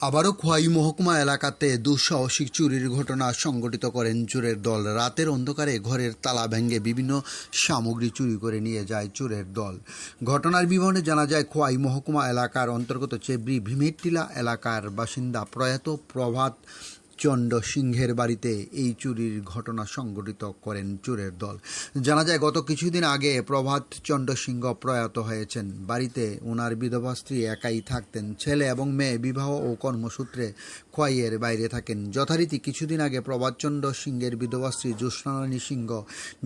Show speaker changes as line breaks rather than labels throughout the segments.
আবারও খোয়াই মহকুমা এলাকাতে দুঃসাহসিক চুরির ঘটনা সংঘটিত করেন চোরের দল। রাতের অন্ধকারে ঘরের তালা ভেঙে বিভিন্ন সামগ্রী চুরি করে নিয়ে যায় চোরের দল। ঘটনার বিবরণে জানা যায়, খোয়াই মহকুমা এলাকার অন্তর্গত চেবরি ভীমেরটিলা এলাকার বাসিন্দা প্রয়াত প্রভাত চন্দ্র সিংহের বাড়িতে এই চুরির ঘটনা সংঘটিত করেন চোরের দল। জানা যায়, গত কিছুদিন আগে প্রভাত চন্দ্র সিংহ প্রয়াত হয়েছেন। বাড়িতে ওনার বিধবা স্ত্রী একাই থাকতেন। ছেলে এবং মেয়ে বিবাহ ও কর্মসূত্রে খোয়াইয়ের বাইরে থাকেন। যথারীতি কিছুদিন আগে প্রভাত চন্দ্র সিংহের বিধবা স্ত্রী জ্যোৎস্নারানী সিংহ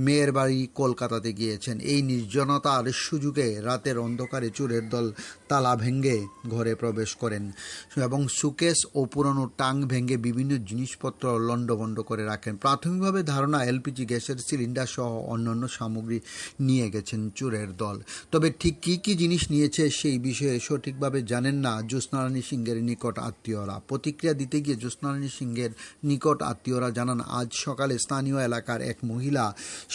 মেয়ের বাড়ি কলকাতাতে গিয়েছেন। এই নির্জনতার সুযোগে রাতের অন্ধকারে চোরের দল তালা ভেঙে ঘরে প্রবেশ করেন এবং সুকেস ও পুরনো টাং ভেঙে বিভিন্ন জিনিসপত্র লণ্ডভণ্ড করে রাখেন। প্রাথমিকভাবে ধারণা, এলপিজি গ্যাসের সিলিন্ডার সহ অন্যান্য সামগ্রী নিয়ে গেছেন চোরের দল। তবে ঠিক কী কী জিনিস নিয়েছে সেই বিষয়ে সঠিকভাবে জানেন না জ্যোৎস্নারানী সিংহের নিকট আত্মীয়রা। প্রতিক্রিয়া দিতে গিয়ে জ্যোৎস্নারানী সিংহের নিকট আত্মীয়রা জানান, আজ সকালে স্থানীয় এলাকার এক মহিলা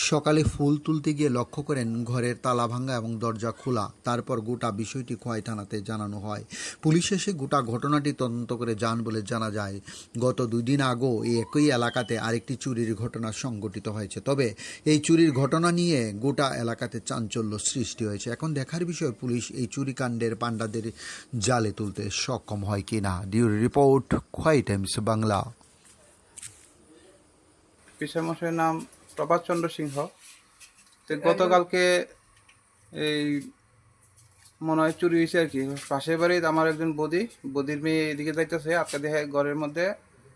সকালে ফুল তুলতে গিয়ে লক্ষ্য করেন ঘরের তালা ভাঙা এবং দরজা খোলা। তারপর গোটা বিষয়টি খোয়াই থানাতে জানানো হয়। পুলিশ এসে গোটা ঘটনাটি তদন্ত করে যান বলে জানা যায়। গত 2 দিন আগেও এই একই এলাকাতে আরেকটি চুরির ঘটনা সংঘটিত হয়েছে। তবে এই চুরির ঘটনা নিয়ে গোটা এলাকাতে চাঞ্চল্য সৃষ্টি হয়েছে। এখন দেখার বিষয়, পুলিশ এই চুরিকাণ্ডের পাণ্ডাদের জালে তুলতে সক্ষম হয় কিনা। ডিউরি রিপোর্ট, খোয়াই টাইমস বাংলা।
পিসের মশাইয়ের নাম প্রভাত চন্দ্র সিংহ। তো গতকালকে এই মনে হয় চুরি হয়েছে আর কি। পাশের বাড়ির আমার একজন বদির মেয়ে এদিকে যাইতেছে, আটকা দেখে ঘরের মধ্যে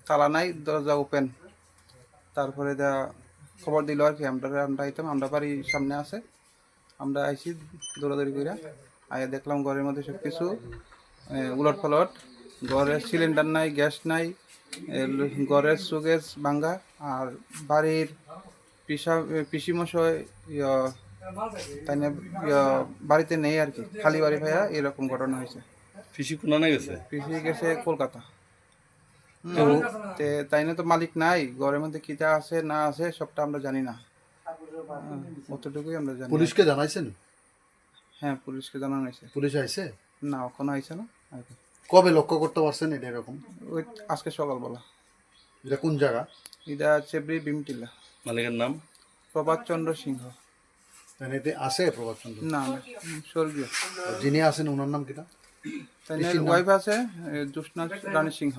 তালা নাই, দরজা ওপেন। তারপরে খবর দিল আর কি। আমরা আইতাম, আমরা বাড়ির সামনে আছে, আমরা আইসি দৌড়াদৌড়ি করে আয়া দেখলাম ঘরের মধ্যে সব কিছু উলট পালট। ঘরের সিলিন্ডার নাই, গ্যাস নাই, ঘরের সুগেস ভাঙ্গা। আর বাড়ির পিসিমশাই তাই না বাড়িতে নেই আর কি, খালি বাড়ি ভাইয়া। এরকম ঘটনা হয়েছে।
পিসি কোনানে গেছে?
পিসি গেছে কলকাতা। তাই না, তো মালিক নাই। ঘরের মধ্যে কিটা আছে না আছে সবটা আমরা জানি না। অতটুকুই আমরা জানি।
পুলিশকে জানাইছেন?
হ্যাঁ, পুলিশকে জানানো হয়েছে।
পুলিশ আইছে?
না, ওখানে আইছে না।
কবে লক্ষ্য করতে পারছেন এটা এরকম?
ওই আজকে সকালবেলা।
এটা কোন জায়গা?
এটা চেবরি ভীমটিলা।
মালিকের নাম?
প্রভাত চন্দ্র সিংহ।
এতে আছে প্রভাত চন্দ্র?
না, স্বর্গীয়।
যিনি আছেন ওনার নাম কিটা?
তাই ওয়াইফ আছে জ্যোৎস্না রানী সিংহ।